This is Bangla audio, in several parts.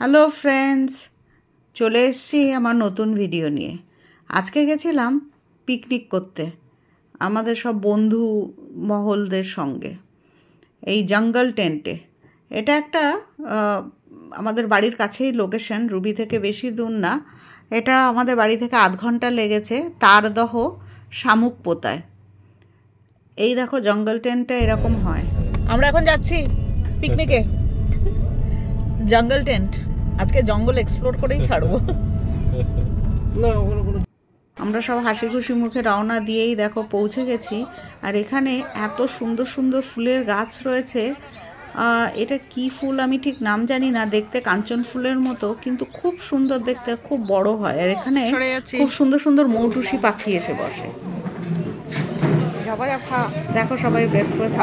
হ্যালো ফ্রেন্ডস, চলে এসেছি আমার নতুন ভিডিও নিয়ে। আজকে গেছিলাম পিকনিক করতে আমাদের সব বন্ধু মহলদের সঙ্গে এই জঙ্গল টেন্টে। এটা একটা আমাদের বাড়ির কাছেই লোকেশন, রুবি থেকে বেশি দূর না। এটা আমাদের বাড়ি থেকে আধ ঘন্টা লেগেছে তারদহ শামুক পোতায়। এই দেখো জঙ্গল টেন্টটা এরকম হয়। আমরা এখন যাচ্ছি পিকনিকে, জঙ্গল টেন্ট। আজকে জঙ্গল এক্সপ্লোর করেই ছাড়বো। আমরা সব হাসি খুশি মুখে রওনা দিয়েই দেখো পৌঁছে গেছি। আর এখানে এত সুন্দর সুন্দর ফুলের গাছ রয়েছে। এটা কি ফুল আমি ঠিক নাম জানি না, দেখতে কাঞ্চন ফুলের মতো, কিন্তু খুব সুন্দর দেখতে, খুব বড় হয়। আর এখানে খুব সুন্দর সুন্দর মৌটুসি পাখি এসে বসে। দেখো সবাই ব্রেকফাস্ট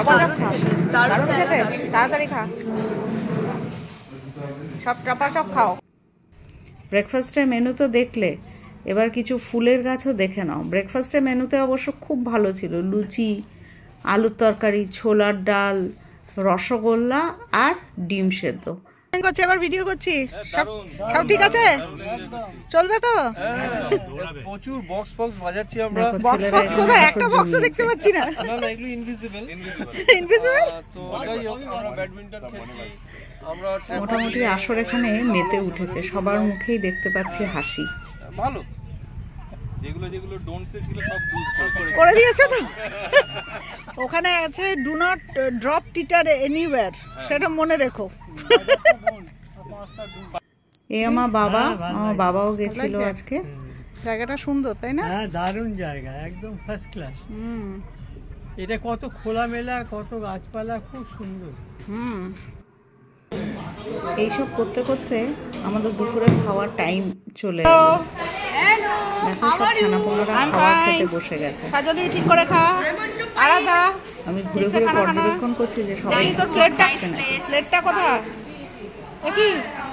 তাড়াতাড়ি খা, সব চপ খাও। ব্রেকফাস্টের মেনু তো দেখলে, এবার কিছু ফুলের গাছও দেখে নাও। ব্রেকফাস্টের মেনুতে অবশ্য খুব ভালো ছিল, লুচি, আলুর তরকারি, ছোলার ডাল, রসগোল্লা আর ডিম সেদ্ধ। এবার ভিডিও করছি, সব ঠিক আছে, চলবে তো? প্রচুর বক্স বাজাচ্ছি আমরা। একটা বক্সও দেখতে পাচ্ছি না, এগুলো ইনভিজিবল। তো আমরা ব্যাডমিন্টন খেলছি। মোটামুটি আসর এখানে মেতে উঠেছে, সবার মুখেই দেখতে পাচ্ছি হাসি। ভালো, যেগুলো ডোন্ট সে ছিল সব করে দিয়েছে তো। ওখানে আছে ডু নট ড্রপ টিটার এনিওয়্যার, সেটা মনে রেখো। এই আমার বাবাও গেছিল আজকে। জায়গাটা সুন্দর, তাই না? হ্যাঁ, দারুণ জায়গা, একদম ফার্স্ট ক্লাস। এটা কত খোলামেলা, কত গাছপালা, খুব সুন্দর। এইসব করতে করতে আমাদের দুপুরে খাওয়ার টাইম চলে এলো। দেখো সব ছানাপোনারা খাবার খেতে বসে গেছে। ঠিক করে খা। আমি ঘুরে ঘুরে পর্যবেক্ষণ করছি যে সবাই প্লেটটা কোথায়, দেখি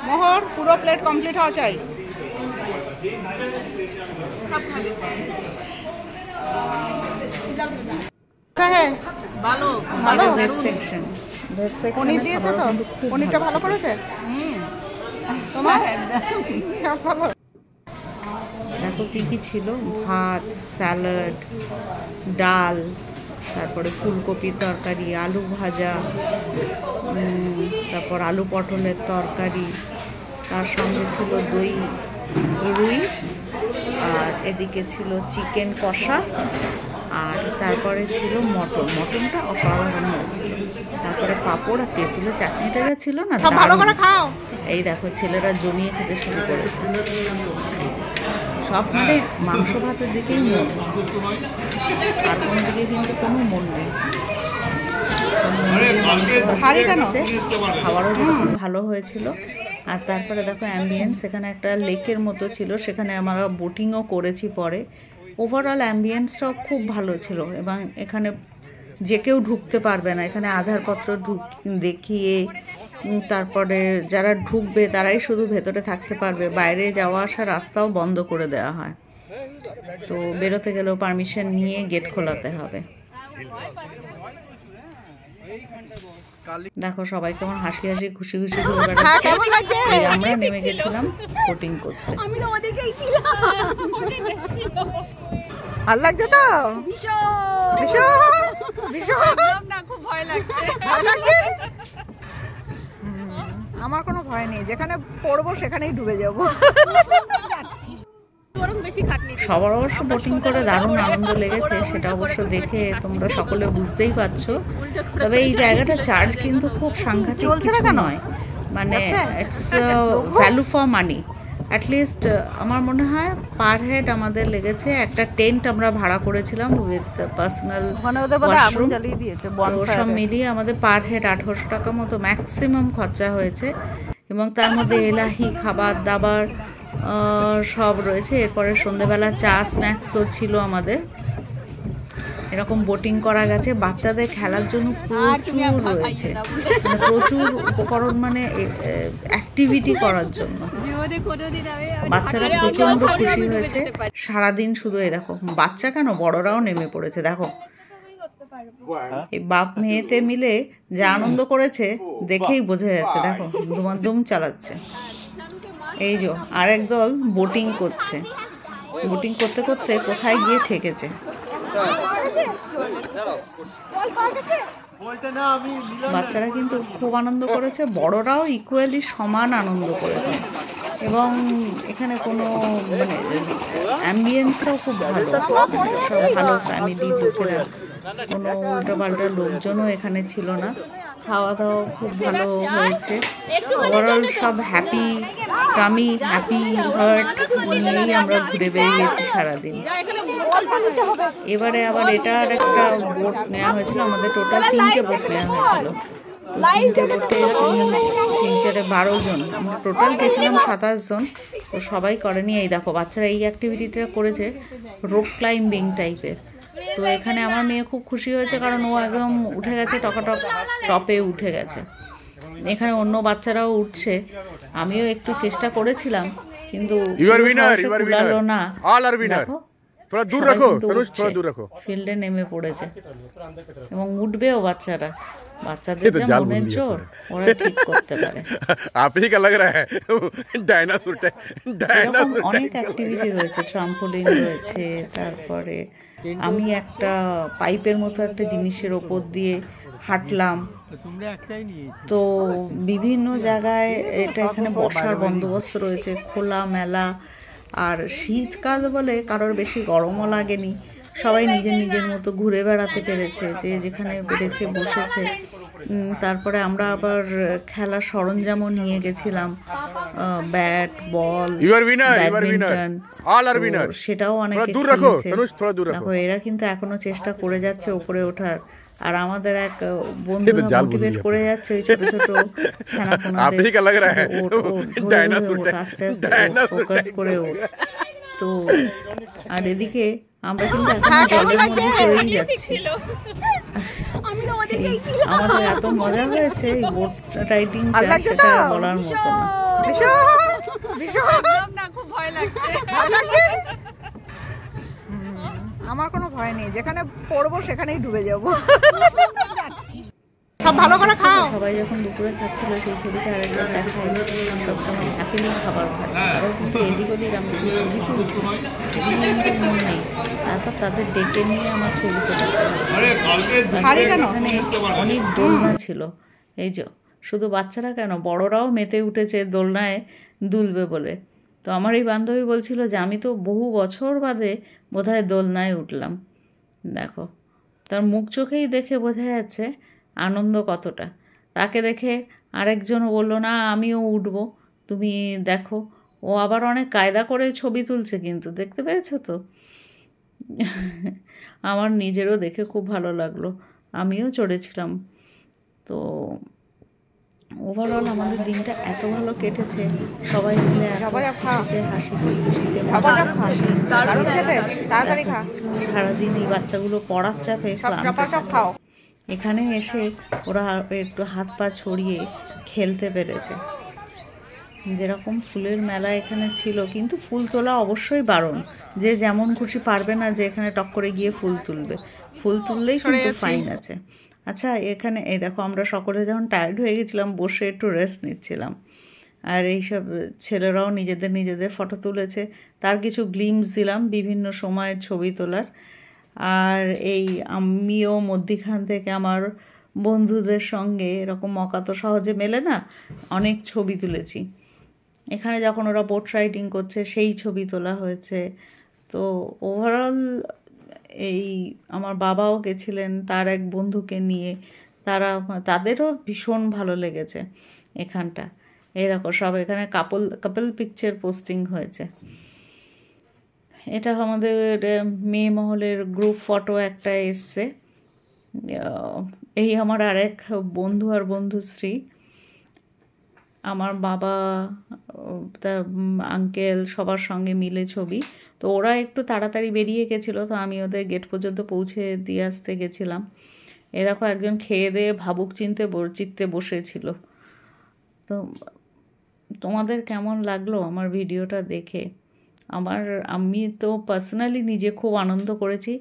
মোহর পুরো প্লেট কমপ্লিট হওয়া চাই। ভালো ভালো ভেজ সেকশন, পনির দিয়েছে তো, পনিরটা ভালো করেছে। দেখো কি কি ছিল, ভাত, স্যালাড, ডাল, তারপরে ফুলকপির তরকারি, আলু ভাজা, তারপর আলু পটলের তরকারি, তার সঙ্গে ছিল দই রুই, আর এদিকে ছিল চিকেন কষা, আর তারপরে ছিল মটনটা অসাধারণ হয়েছিল। তারপরে পাঁপড় আর তেঁতুলের চাটনিটা যা ছিল না, ভালো করে খাও। এই দেখো ছেলেরা জমিয়ে খেতে শুরু করেছে। সব মানে মাংস ভাতের দিকেই মন, আর কোনো দিকে কিন্তু কোনো মন নেই। খাবারও ভালো হয়েছিল। আর তারপরে দেখো অ্যাম্বিয়েন্স, এখানে একটা লেকের মতো ছিল, সেখানে আমরা বোটিংও করেছি পরে। ওভারঅল অ্যাম্বিয়েন্সটাও খুব ভালো ছিল, এবং এখানে যে কেউ ঢুকতে পারবে না। এখানে আধারপত্র দেখিয়ে তারপরে যারা ঢুকবে তারাই শুধু ভেতরে থাকতে পারবে, বাইরে যাওয়া আসা রাস্তাও বন্ধ করে দেওয়া হয়। তো বেরোতে গেলেও পারমিশন নিয়ে গেট খোলাতে হবে। দেখো সবাই কেমন হাসি হাসি খুশি খুশি ঘুরে বেড়াচ্ছে। আমরা নেমে গেছিলাম বোটিং করতে। ভালো লাগছে তো? আমার কোনো ভয় নেই, যেখানে পড়বো সেখানেই ডুবে যাবো। সবার অবশ্য বোটিং করে দারুণ আনন্দ লেগেছে, সেটা অবশ্য দেখে তোমরা সকলে বুঝতেই পারছো। তবে এই জায়গাটা চার্জ কিন্তু খুব সাংঘাতিক কিছু নয়, মানে it's value for money. At least আমার মনে হয় পার হেড আমাদের লেগেছে, একটা টেন্ট আমরা ভাড়া করেছিলাম উইথ পার্সোনাল ওয়াশরুম, সব মিলিয়ে আমাদের পার হেড 1800 টাকা মতো ম্যাক্সিমাম খরচা হয়েছে। এবং তার মধ্যে এলাহি খাবার দাবার সব রয়েছে। এরপরে সন্ধ্যেবেলা চা স্ন্যাক্সও ছিল আমাদের। এরকম বোটিং করা গেছে, বাচ্চাদের খেলার জন্য প্রচুর রয়েছে, প্রচুর উপকরণ, মানে অ্যাক্টিভিটি করার জন্য। বাচ্চারা প্রচন্ড খুশি হয়েছে সারাদিন। শুধু এই দেখো, বাচ্চা কেন বড়রাও নেমে পড়েছে। দেখো এই বাপ মেয়েতে মিলে যে আনন্দ করেছে দেখেই বোঝা যাচ্ছে। দেখো দুমাদুম চালাচ্ছে। এই যে আরেক দল বোটিং করছে, বোটিং করতে করতে কোথায় গিয়ে ঠেকেছে। বাচ্চারা কিন্তু খুব আনন্দ করেছে, বড়রাও ইকুয়ালি সমান আনন্দ করেছে। এবং এখানে কোনো মানে অ্যাম্বিয়েন্সটাও খুব ভালো, সব ভালো ফ্যামিলির লোকেরা, কোনো উল্টোপাল্টা লোকজনও এখানে ছিল না। খাওয়া দাওয়া খুব ভালো হয়েছে। ওভারঅল সব হ্যাপি টামি, হ্যাপি হার্ট নিয়েই আমরা ঘুরে বেরিয়েছি সারাদিন। এবারে আবার এটা আর একটা বোট নেওয়া হয়েছিল, আমাদের টোটাল 3টে বোট নেওয়া হয়েছিল। তো 3টে বোটে 3-4-12 জন, আমরা টোটাল গেছিলাম 27 জন। তো সবাই করেনি। এই দেখো বাচ্চারা এই অ্যাক্টিভিটিটা করেছে, রোপ ক্লাইম্বিং টাইপের। তো এখানে আমার মেয়ে খুব খুশি হয়েছে, কারণ ও একদম উঠে গেছে, টকাটক টপে উঠে গেছে। এখানে অন্য বাচ্চারাও উঠছে, আমিও একটু চেষ্টা করেছিলাম, কিন্তু কুলালো না। দেখো ফিল্ডে নেমে পড়েছে এবং উঠবেও বাচ্চারা। বাচ্চাদের যা মনের জোর, ওরা ঠিক করতে পারে। এরকম অনেক অ্যাক্টিভিটি রয়েছে, ট্রাম্পোলিন রয়েছে, তারপরে আমি একটা পাইপের মতো একটা জিনিসের ওপর দিয়ে হাঁটলাম। তো বিভিন্ন জায়গায় এটা এখানে বসার বন্দোবস্ত রয়েছে, খোলা মেলা। আর শীতকাল বলে কারোর বেশি গরমও লাগেনি, সবাই নিজের নিজের মতো ঘুরে বেড়াতে পেরেছে, যে যেখানে পেরেছে বসেছে। তারপরে আমরা আবার খেলার সরঞ্জামও নিয়ে গেছিলাম, ব্যাট, বল, ব্যাডমিন্টন, সেটাও অনেকে খেলেছে। দেখো এরা কিন্তু এখনো চেষ্টা করে যাচ্ছে উপরে ওঠার। আর আমাদের এক বন্ধুরা মোটিভেট করে যাচ্ছে ওই ছোট ছোট ছানাপোনাদের, আস্তে আস্তে ফোকাস করে ওঠ। তো আর এদিকে আমরা কিন্তু এখন জলের মধ্যে চলেই যাচ্ছি। আমাদের এত মজা হয়েছে এই বোট রাইডিংটা, সেটা বলার মতো না। আমার কোনো ভয় নেই, যেখানে পড়বো সেখানেই ডুবে যাবো। সব ভালো করে খাও। সবাই যখন দুপুরে খাচ্ছিল সেই ছবিটা আরেকবার দেখাই, সবসময় হ্যাপিলি খাবার খাচ্ছে। আরও কিন্তু এদিক ওদিক আমি যে ছবি তুলছি মন নেই। তারপর তাদের ডেকে নিয়ে আমার ছবি তোলা। এখানে অনেক দোলনা ছিল, এই যে শুধু বাচ্চারা কেন, বড়রাও মেতে উঠেছে দোলনায় দুলবে বলে। তো আমার এই বান্ধবী বলছিল যে আমি তো বহু বছর বাদে বোধহয় দোলনায় উঠলাম। দেখো তার মুখ চোখেই দেখে বোঝা যাচ্ছে আনন্দ কতটা। তাকে দেখে আরেকজন বললো, না আমিও উঠবো, তুমি দেখো। ও আবার অনেক কায়দা করে ছবি তুলছে, কিন্তু দেখতে পেয়েছো তো। আমার নিজেরও দেখে খুব ভালো লাগলো, আমিও চড়েছিলাম। তো ওভারঅল আমাদের দিনটা এত ভালো কেটেছে, সবাই মিলে হাসিতে খুশিতে সারাদিন এই বাচ্চাগুলো পড়ার চাপে খাও। এখানে এসে ওরা একটু হাত পা ছড়িয়ে খেলতে পেরেছে। যেরকম ফুলের মেলা এখানে ছিল, কিন্তু ফুল তোলা অবশ্যই বারণ, যে যেমন খুশি পারবে না যে এখানে টক করে গিয়ে ফুল তুলবে। ফুল তুললেই কিন্তু ফাইন আছে। আচ্ছা এখানে এই দেখো আমরা সকলে যখন টায়ার্ড হয়ে গেছিলাম, বসে একটু রেস্ট নিচ্ছিলাম। আর এইসব ছেলেরাও নিজেদের ফটো তুলেছে, তার কিছু গ্লিমস দিলাম বিভিন্ন সময়ের ছবি তোলার। আর এই আমিও মধ্যিখান থেকে আমার বন্ধুদের সঙ্গে, এরকম মকা তো সহজে মেলে না, অনেক ছবি তুলেছি। এখানে যখন ওরা বোট রাইডিং করছে সেই ছবি তোলা হয়েছে। তো ওভারঅল এই আমার বাবাও গেছিলেন তার এক বন্ধুকে নিয়ে, তাদেরও ভীষণ ভালো লেগেছে এখানটা। এই দেখো সব এখানে কাপল পিকচার পোস্টিং হয়েছে। এটা আমাদের মেয়ে মহলের গ্রুপ ফটো একটা এসছে। এই আমার আরেক বন্ধু আর বন্ধুশ্রী, আমার বাবা, তার আঙ্কেল, সবার সঙ্গে মিলে ছবি। তো ওরা একটু তাড়াতাড়ি বেরিয়ে গেছিলো, তো আমি ওদের গেট পর্যন্ত পৌঁছে দিয়ে আসতে গেছিলাম। এ দেখো একজন খেয়ে দিয়ে ভাবুক চিত্তে বসেছিল। তো তোমাদের কেমন লাগলো আমার ভিডিওটা দেখে? আমি তো পার্সোনালি নিজে খুব আনন্দ করেছি,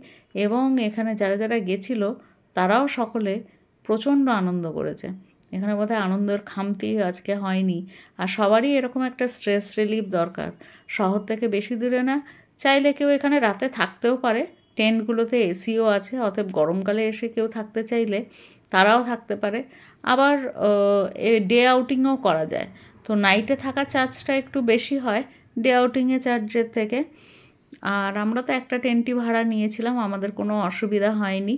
এবং এখানে যারা যারা গেছিলো তারাও সকলে প্রচণ্ড আনন্দ করেছে। এখানে বোধহয় আনন্দের খামতি আজকে হয়নি। আর সবারই এরকম একটা স্ট্রেস রিলিফ দরকার। শহর থেকে বেশি দূরে না, চাইলে কেউ এখানে রাতে থাকতেও পারে। টেন্টগুলোতে এসিও আছে, অতএব গরমকালে এসে কেউ থাকতে চাইলে তারাও থাকতে পারে। আবার ডে আউটিংও করা যায়। তো নাইটে থাকার চার্জটা একটু বেশি হয় ডে আউটিংয়ে চার্জের থেকে। আর আমরা তো একটা টেন্টই ভাড়া নিয়েছিলাম, আমাদের কোনো অসুবিধা হয়নি।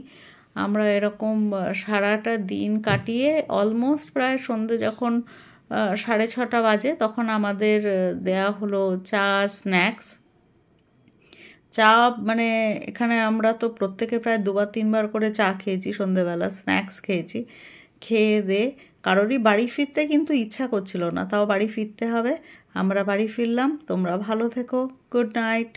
আমরা এরকম সারাটা দিন কাটিয়ে অলমোস্ট প্রায় সন্ধে যখন 6:30 বাজে তখন আমাদের দেয়া হলো চা, স্ন্যাক্স। চা মানে এখানে আমরা তো প্রত্যেকে প্রায় 2-3 বার করে চা খেয়েছি, সন্ধেবেলা স্ন্যাক্স খেয়েছি। খেয়ে দিয়ে কারোরই বাড়ি ফিরতে কিন্তু ইচ্ছা করছিল না, তাও বাড়ি ফিরতে হবে। আমরা বাড়ি ফিরলাম। তোমরা ভালো থেকো। Good night.